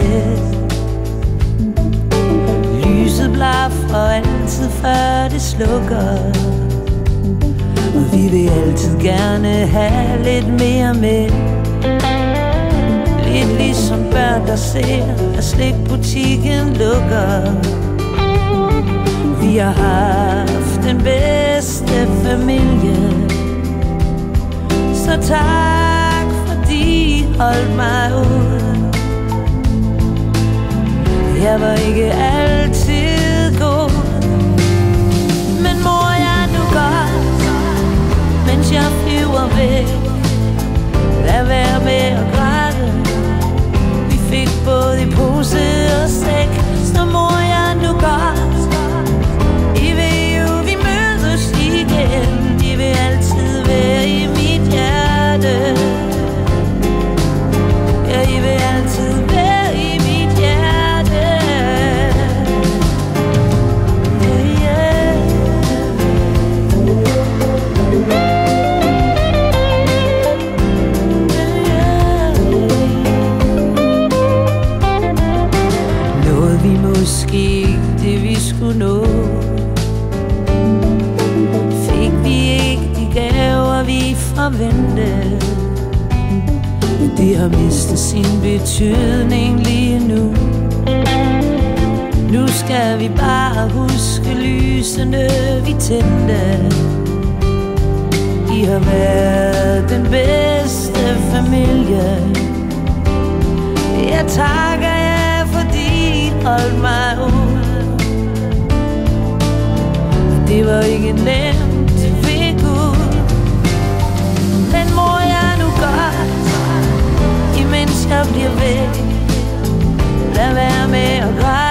selv. Lyset blaffer altid før det slukker, og vi vil altid gerne have lidt mere med. Lidt ligesom børn, der ser, at slikbutikken lukker. Vi har haft den bedste familie, så tak fordi I holdt mig ud. Jeg var ikke altid god, men mor, jeg er nu godt, mens jeg flyver væk. Lad være med at græde, vi fik både i pose og sæk. Så mor, jeg er nu godt, I ved jo, vi mødes igen. I vil altid være i mit hjerte. Ja, I vil altid være i mit hjerte. Yeah, yeah. Nåede vi måske ikke det, vi skulle nå? Fik vi ikke de gaver, vi forventede? Det har mistet sin betydning lige nu. Nu skal vi bare huske lysene, vi tændte. I har været den bedste familie. Jeg takker jer, fordi I holdt mig ud. Det var ikke nemt, det fik ud. Men mor, jeg er nu godt, imens jeg bliver væk. Lad være med at græde.